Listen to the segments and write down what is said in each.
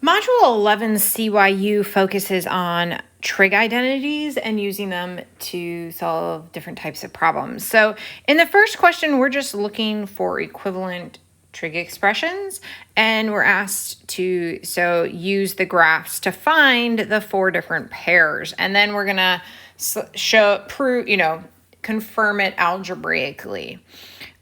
Module 11 CYU focuses on trig identities and using them to solve different types of problems. So in the first question, we're just looking for equivalent trig expressions, and we're asked to use the graphs to find the four different pairs, and then we're gonna confirm it algebraically.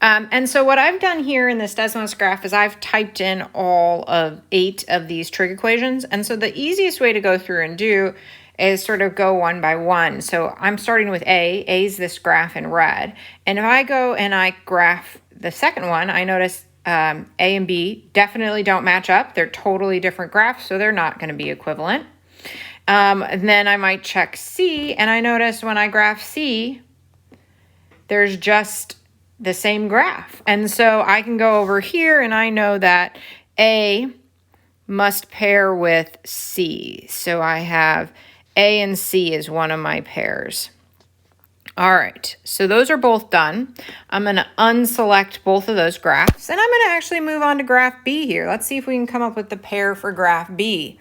And so what I've done here in this Desmos graph is I've typed in all of 8 of these trig equations. And so the easiest way to go through and do is sort of go one by one. So I'm starting with A. A is this graph in red. And if I go and I graph the second one, I notice A and B definitely don't match up. They're totally different graphs, so they're not going to be equivalent. And then I might check C, and I notice when I graph C, there's just the same graph. And so I can go over here and I know that A must pair with C. So I have A and C is one of my pairs. All right, so those are both done. I'm going to unselect both of those graphs, and I'm going to actually move on to graph B here. Let's see if we can come up with the pair for graph B.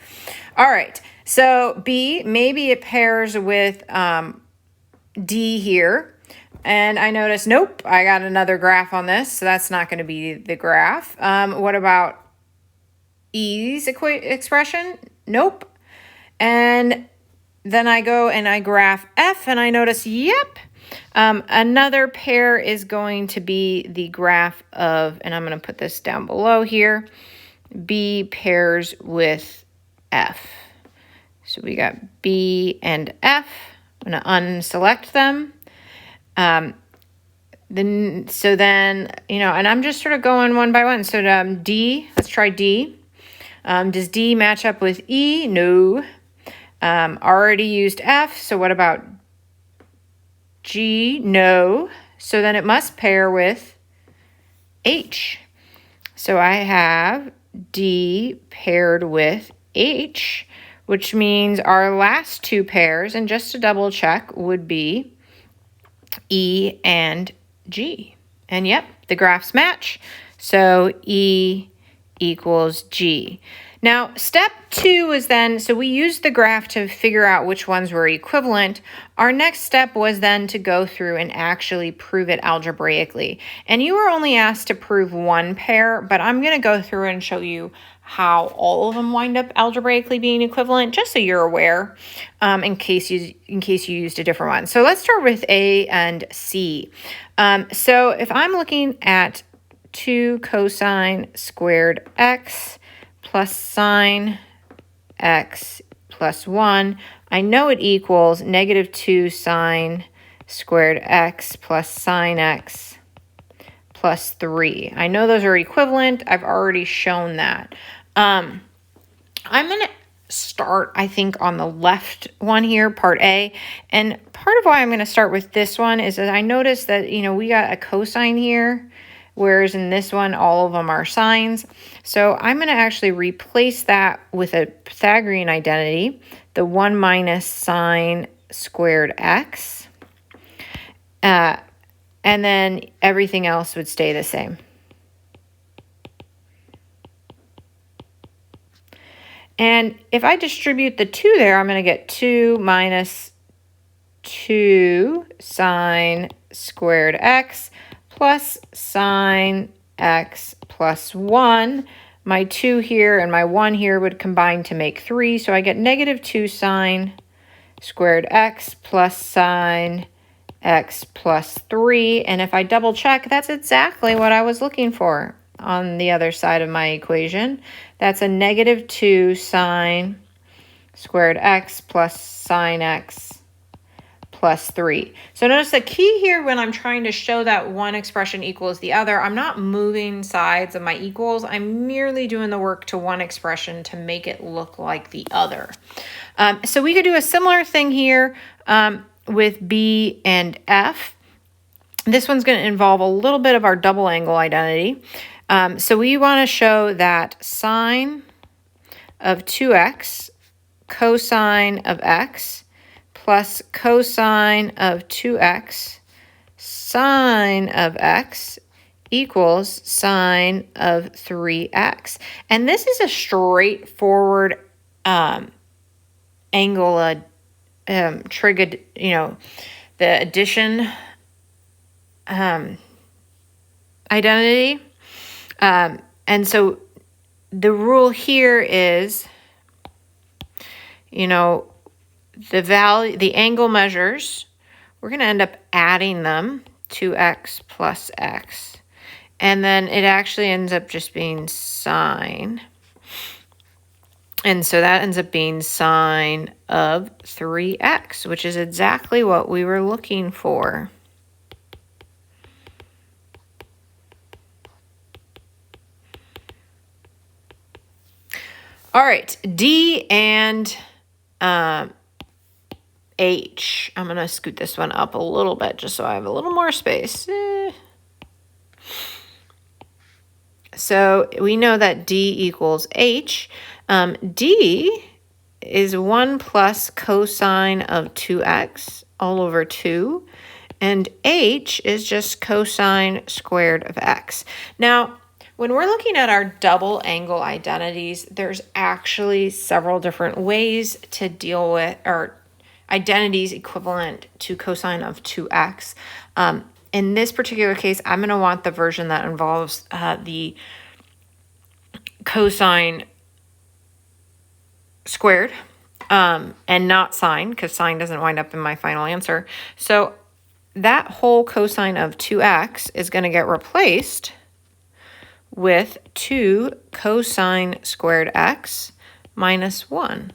All right, so B, maybe it pairs with D here. And I notice, nope, I got another graph on this, so that's not going to be the graph. What about E's expression? Nope. And then I go and I graph F, and I notice, yep, another pair is going to be the graph of, and I'm going to put this down below here, B pairs with F. So we got B and F. I'm going to unselect them. And I'm just sort of going one by one. So D, let's try D. Does D match up with E? No. Already used F. So what about G? No. So then it must pair with H. So I have D paired with H, which means our last two pairs, and just to double check, would be E and G. And yep, the graphs match. So E equals G. Now, step 2 is then, so we used the graph to figure out which ones were equivalent. Our next step was then to go through and actually prove it algebraically. And you were only asked to prove one pair, but I'm going to go through and show you how all of them wind up algebraically being equivalent, just so you're aware, in case you used a different one. So let's start with A and C. So if I'm looking at 2 cosine squared x plus sine x plus 1, I know it equals negative 2 sine squared x plus sine x plus 3. I know those are equivalent. I've already shown that. I'm going to start, I think, on the left one here, part A. And part of why I'm going to start with this one is that I noticed that, we got a cosine here, whereas in this one, all of them are sines. So I'm going to actually replace that with a Pythagorean identity, the 1 minus sine squared x. And then everything else would stay the same. And if I distribute the 2 there, I'm going to get 2 minus 2 sine squared x plus sine x plus 1. My 2 here and my 1 here would combine to make 3. So I get negative 2 sine squared x plus sine x plus 3. And if I double check, that's exactly what I was looking for on the other side of my equation. That's a negative 2 sine squared x plus sine x plus 3. So notice the key here when I'm trying to show that one expression equals the other, I'm not moving sides of my equals. I'm merely doing the work to one expression to make it look like the other. So we could do a similar thing here with B and F. This one's going to involve a little bit of our double angle identity. So we want to show that sine of 2x cosine of x plus cosine of 2x sine of x equals sine of 3x. And this is a straightforward angle trig, the addition identity. And so the rule here is, the angle measures, we're going to end up adding them, 2x plus x. And then it actually ends up just being sine. And so that ends up being sine of 3x, which is exactly what we were looking for. All right, D and H. I'm going to scoot this one up a little bit just so I have a little more space. So we know that D equals H. D is 1 plus cosine of 2x all over 2. And H is just cosine squared of x. Now, when we're looking at our double angle identities, there's actually several different ways to deal with our identities equivalent to cosine of 2x. In this particular case, I'm going to want the version that involves the cosine squared and not sine, because sine doesn't wind up in my final answer. So that whole cosine of 2x is going to get replaced with 2 cosine squared x minus 1.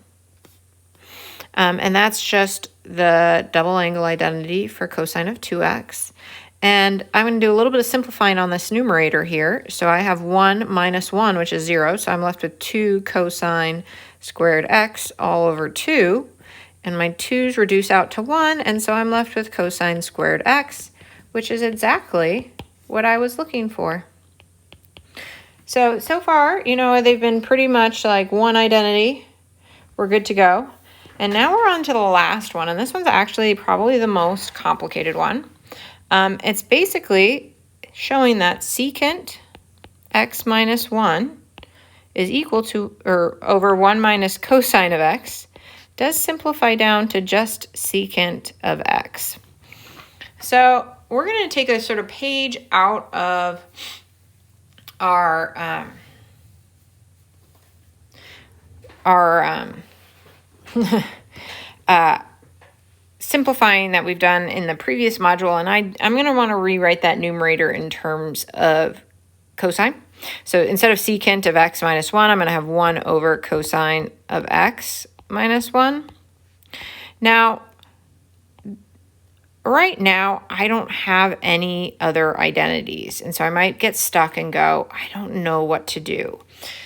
And that's just the double angle identity for cosine of 2x. And I'm going to do a little bit of simplifying on this numerator here. So I have 1 minus 1, which is 0. So I'm left with 2 cosine squared x all over 2. And my 2's reduce out to 1. And so I'm left with cosine squared x, which is exactly what I was looking for. So far, they've been pretty much like one identity. We're good to go. And now we're on to the last one. And this one's actually probably the most complicated one. It's basically showing that secant x minus 1 is equal to, or over 1 minus cosine of x, does simplify down to just secant of x. So we're going to take a sort of page out of our simplifying that we've done in the previous module, and I'm going to want to rewrite that numerator in terms of cosine. So instead of secant of x minus 1, I'm going to have 1 over cosine of x minus 1. Now, right now, I don't have any other identities, and so I might get stuck and go, I don't know what to do.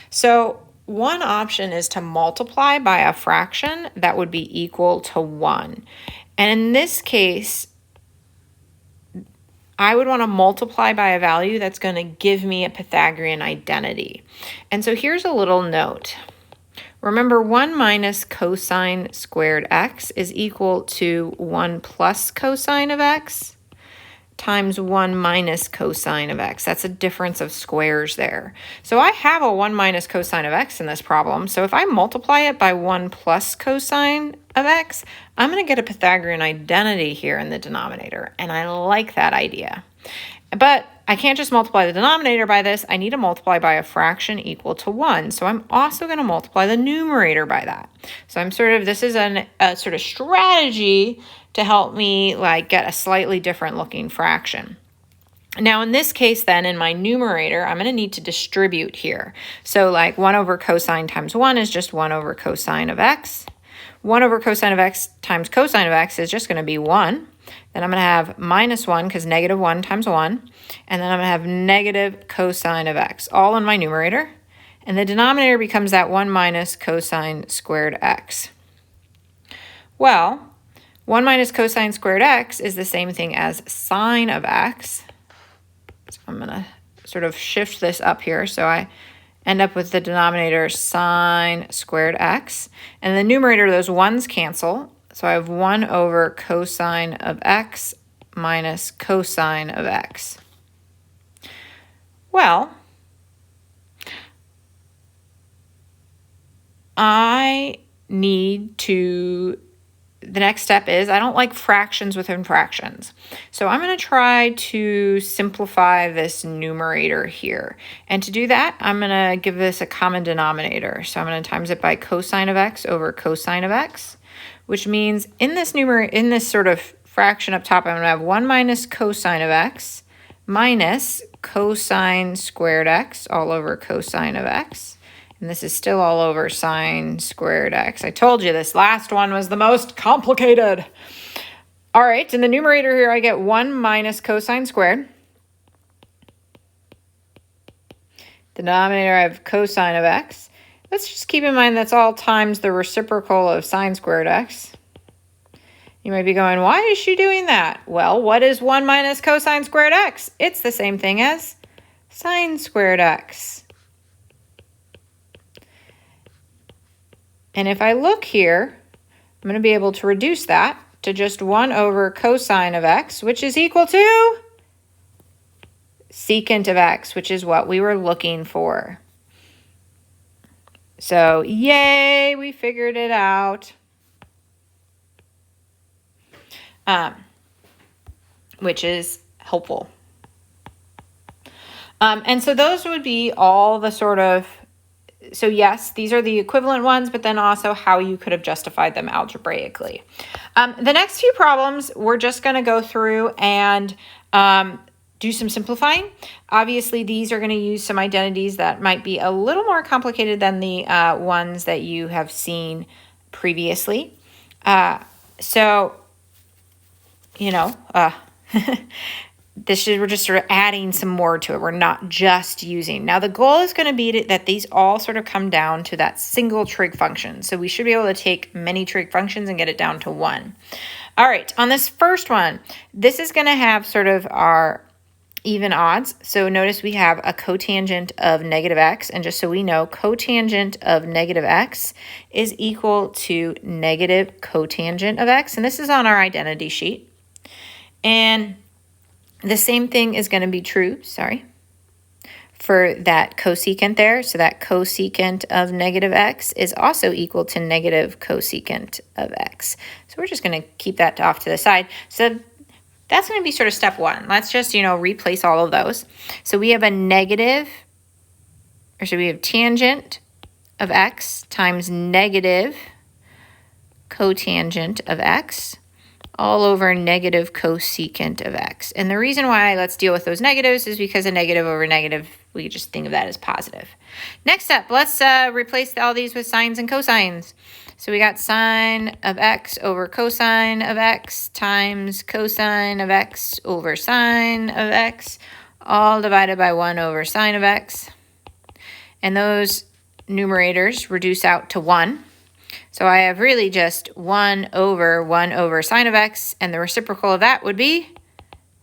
So one option is to multiply by a fraction that would be equal to 1. And in this case, I would want to multiply by a value that's going to give me a Pythagorean identity. And so here's a little note. Remember, 1 minus cosine squared x is equal to 1 plus cosine of x times 1 minus cosine of x. That's a difference of squares there. So I have a 1 minus cosine of x in this problem. So if I multiply it by 1 plus cosine of x, I'm going to get a Pythagorean identity here in the denominator. And I like that idea. But I can't just multiply the denominator by this. I need to multiply by a fraction equal to 1. So I'm also going to multiply the numerator by that. So this is a sort of strategy to help me get a slightly different looking fraction. Now in this case then, in my numerator, I'm going to need to distribute here. So 1 over cosine times 1 is just 1 over cosine of x. 1 over cosine of x times cosine of x is just going to be 1. Then I'm going to have minus 1 because negative 1 times 1. And then I'm going to have negative cosine of x, all in my numerator. And the denominator becomes that 1 minus cosine squared x. Well, 1 minus cosine squared x is the same thing as sine of x. So I'm going to sort of shift this up here so I end up with the denominator sine squared x. And the numerator, those ones cancel. So I have 1 over cosine of x minus cosine of x. Well, I need to, the next step is I don't like fractions within fractions. So I'm going to try to simplify this numerator here. And to do that, I'm going to give this a common denominator. So I'm going to times it by cosine of x over cosine of x, which means in this sort of fraction up top, I'm going to have 1 minus cosine of x minus cosine squared x all over cosine of x. And this is still all over sine squared x. I told you this last one was the most complicated. All right, in the numerator here, I get 1 minus cosine squared. The denominator, I have cosine of x. Let's just keep in mind that's all times the reciprocal of sine squared x. You might be going, why is she doing that? Well, what is 1 minus cosine squared x? It's the same thing as sine squared x. And if I look here, I'm going to be able to reduce that to just 1 over cosine of x, which is equal to secant of x, which is what we were looking for. So, yay, we figured it out. Which is helpful. And so those would be all the sort of, so yes, these are the equivalent ones, but then also how you could have justified them algebraically. The next few problems, we're just going to go through and do some simplifying. Obviously, these are going to use some identities that might be a little more complicated than the ones that you have seen previously. We're just sort of adding some more to it. We're not just using. Now, the goal is going to be that these all sort of come down to that single trig function. So we should be able to take many trig functions and get it down to one. All right, on this first one, this is going to have sort of our even odds. So notice we have a cotangent of negative x. And just so we know, cotangent of negative x is equal to negative cotangent of x. And this is on our identity sheet. And the same thing is going to be true, for that cosecant there. So that cosecant of negative x is also equal to negative cosecant of x. So we're just going to keep that off to the side. So that's going to be sort of step one. Let's just, replace all of those. So we have we have tangent of x times negative cotangent of x all over negative cosecant of x. And the reason why let's deal with those negatives is because a negative over negative, we could just think of that as positive. Next up, let's replace all these with sines and cosines. So we got sine of x over cosine of x times cosine of x over sine of x, all divided by 1 over sine of x. And those numerators reduce out to 1. So I have really just 1 over sine of x, and the reciprocal of that would be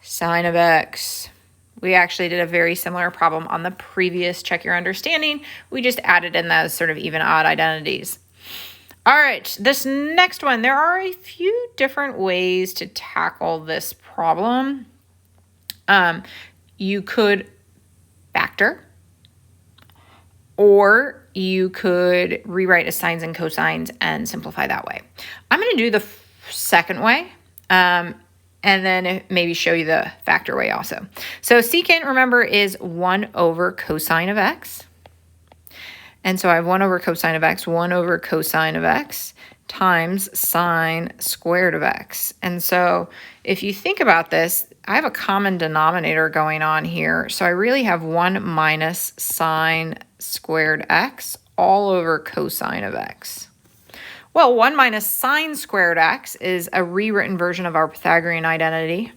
sine of x. We actually did a very similar problem on the previous check your understanding. We just added in those sort of even odd identities. All right, this next one, there are a few different ways to tackle this problem. You could factor, or you could rewrite as sines and cosines and simplify that way. I'm going to do the second way, and then maybe show you the factor way also. So secant, remember, is 1 over cosine of x. And so I have 1 over cosine of x, 1 over cosine of x times sine squared of x. And so if you think about this, I have a common denominator going on here. So I really have 1 minus sine squared x all over cosine of x. Well, 1 minus sine squared x is a rewritten version of our Pythagorean identity.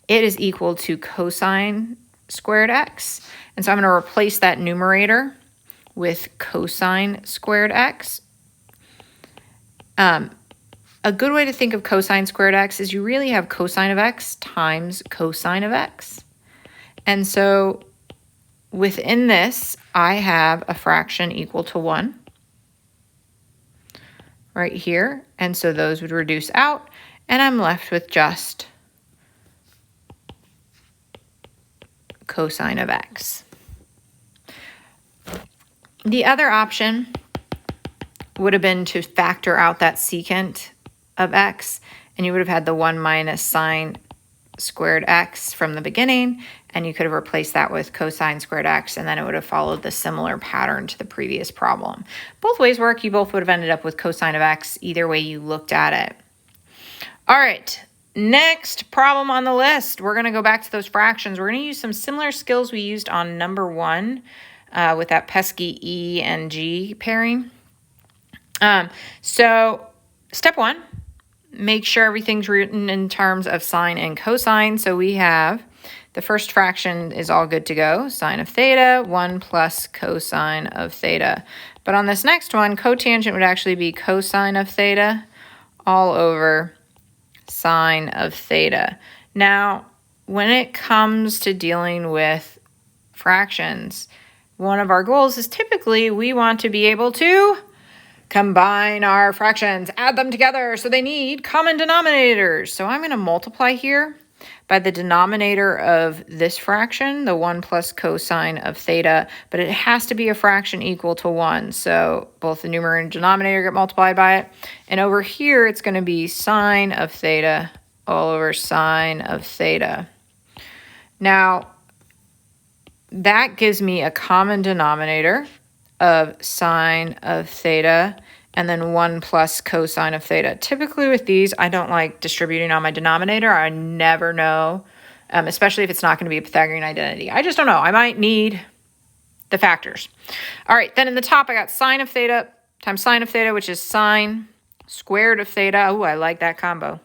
It is equal to cosine squared x. And so I'm going to replace that numerator with cosine squared x. A good way to think of cosine squared x is you really have cosine of x times cosine of x. And so within this, I have a fraction equal to 1 right here. And so those would reduce out, and I'm left with just cosine of x. The other option would have been to factor out that secant of x, and you would have had the 1 minus sine squared x from the beginning, and you could have replaced that with cosine squared x, and then it would have followed the similar pattern to the previous problem. Both ways work. You both would have ended up with cosine of x either way you looked at it. All right, next problem on the list. We're going to go back to those fractions. We're going to use some similar skills we used on number 1 with that pesky E and G pairing. So step 1, make sure everything's written in terms of sine and cosine. So we have the first fraction is all good to go. Sine of theta, 1 plus cosine of theta. But on this next one, cotangent would actually be cosine of theta all over sine of theta. Now, when it comes to dealing with fractions, one of our goals is typically we want to be able to combine our fractions, add them together, so they need common denominators. So I'm going to multiply here by the denominator of this fraction, the 1 plus cosine of theta, but it has to be a fraction equal to 1. So both the numerator and denominator get multiplied by it. And over here, it's going to be sine of theta all over sine of theta. Now, that gives me a common denominator of sine of theta and then 1 plus cosine of theta. Typically with these, I don't like distributing on my denominator. I never know, especially if it's not going to be a Pythagorean identity. I just don't know. I might need the factors. All right, then in the top, I got sine of theta times sine of theta, which is sine squared of theta. Oh, I like that combo.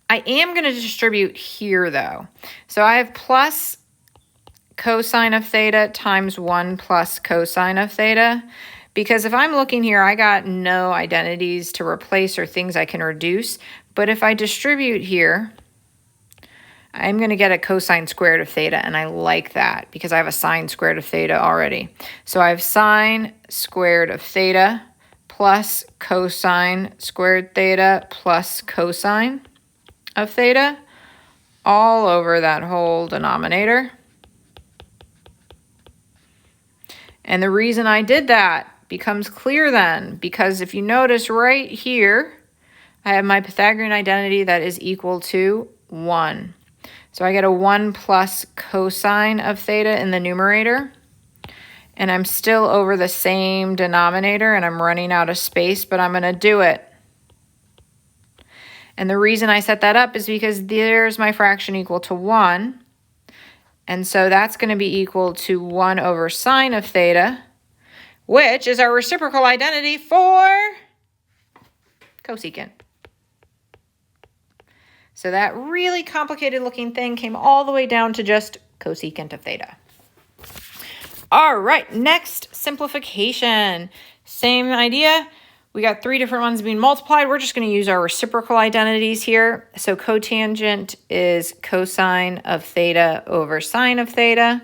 I am going to distribute here, though. So I have plus cosine of theta times 1 plus cosine of theta. Because if I'm looking here, I got no identities to replace or things I can reduce. But if I distribute here, I'm going to get a cosine squared of theta, and I like that because I have a sine squared of theta already. So I have sine squared of theta plus cosine squared theta plus cosine of theta all over that whole denominator. And the reason I did that becomes clear then, because if you notice right here, I have my Pythagorean identity that is equal to 1. So I get a 1 plus cosine of theta in the numerator, and I'm still over the same denominator, and I'm running out of space, but I'm going to do it. And the reason I set that up is because there's my fraction equal to 1, and so that's going to be equal to 1 over sine of theta, which is our reciprocal identity for cosecant. So that really complicated looking thing came all the way down to just cosecant of theta. All right, next simplification. Same idea. We got 3 different ones being multiplied. We're just going to use our reciprocal identities here. So cotangent is cosine of theta over sine of theta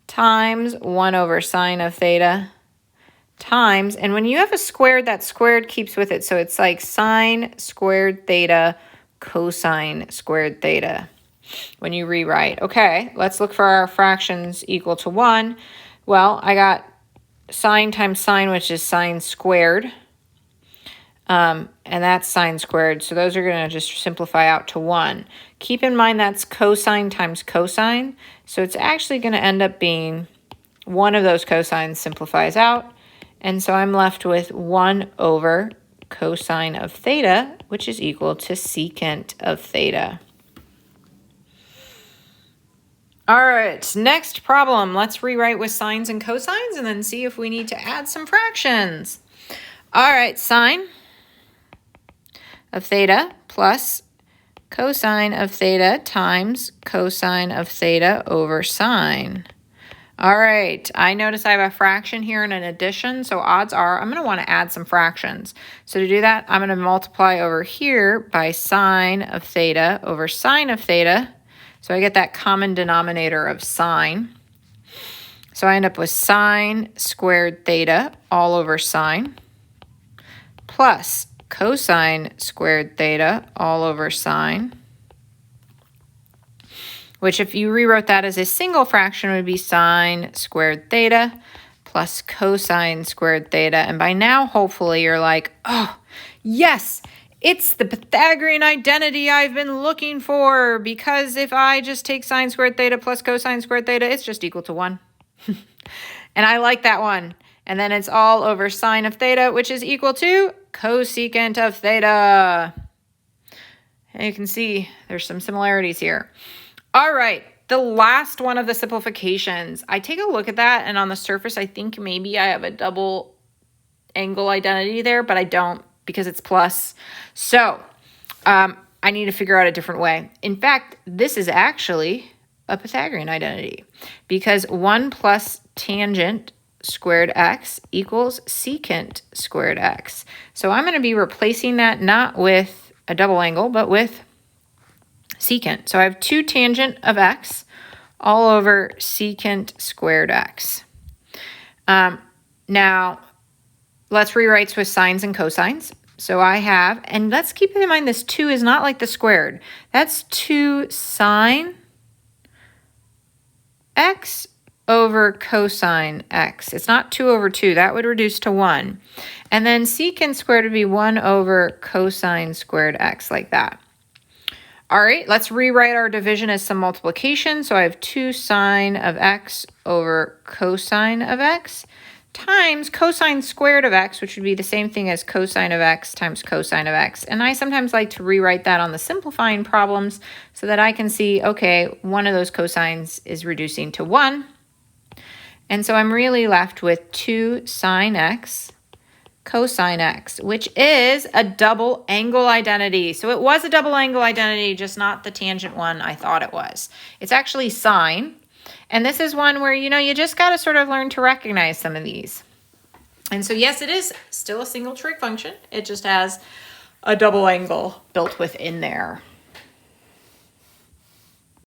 times 1 over sine of theta times, and when you have a squared, that squared keeps with it. So it's like sine squared theta cosine squared theta when you rewrite. Okay, let's look for our fractions equal to 1. Well, I got sine times sine, which is sine squared. And that's sine squared. So those are going to just simplify out to 1. Keep in mind that's cosine times cosine. So it's actually going to end up being one of those cosines simplifies out. And so I'm left with 1 over cosine of theta, which is equal to secant of theta. All right, next problem. Let's rewrite with sines and cosines and then see if we need to add some fractions. All right, sine of theta plus cosine of theta times cosine of theta over sine. All right, I notice I have a fraction here and an addition, so odds are I'm going to want to add some fractions. So to do that, I'm going to multiply over here by sine of theta over sine of theta. So I get that common denominator of sine. So I end up with sine squared theta all over sine plus cosine squared theta all over sine, which if you rewrote that as a single fraction would be sine squared theta plus cosine squared theta. And by now, hopefully you're like, oh, yes, it's the Pythagorean identity I've been looking for, because if I just take sine squared theta plus cosine squared theta, it's just equal to 1. And I like that one. And then it's all over sine of theta, which is equal to cosecant of theta. And you can see there's some similarities here. All right, the last one of the simplifications. I take a look at that, and on the surface, I think maybe I have a double angle identity there, but I don't, because it's plus. So I need to figure out a different way. In fact, this is actually a Pythagorean identity, because 1 plus tangent squared x equals secant squared x. So I'm going to be replacing that not with a double angle, but with secant. So I have 2 tangent of x all over secant squared x. Now, let's rewrite with sines and cosines. So I have, and let's keep in mind this 2 is not like the squared. That's 2 sine x over cosine x. It's not 2 over 2. That would reduce to 1. And then secant squared would be 1 over cosine squared x, like that. All right, let's rewrite our division as some multiplication. So I have 2 sine of x over cosine of x times cosine squared of x, which would be the same thing as cosine of x times cosine of x. And I sometimes like to rewrite that on the simplifying problems so that I can see, okay, one of those cosines is reducing to 1. And so I'm really left with 2 sine x cosine x, which is a double angle identity. So it was a double angle identity, just not the tangent one I thought it was. It's actually sine. And this is one where, you just got to sort of learn to recognize some of these. And so, yes, it is still a single trig function. It just has a double angle built within there.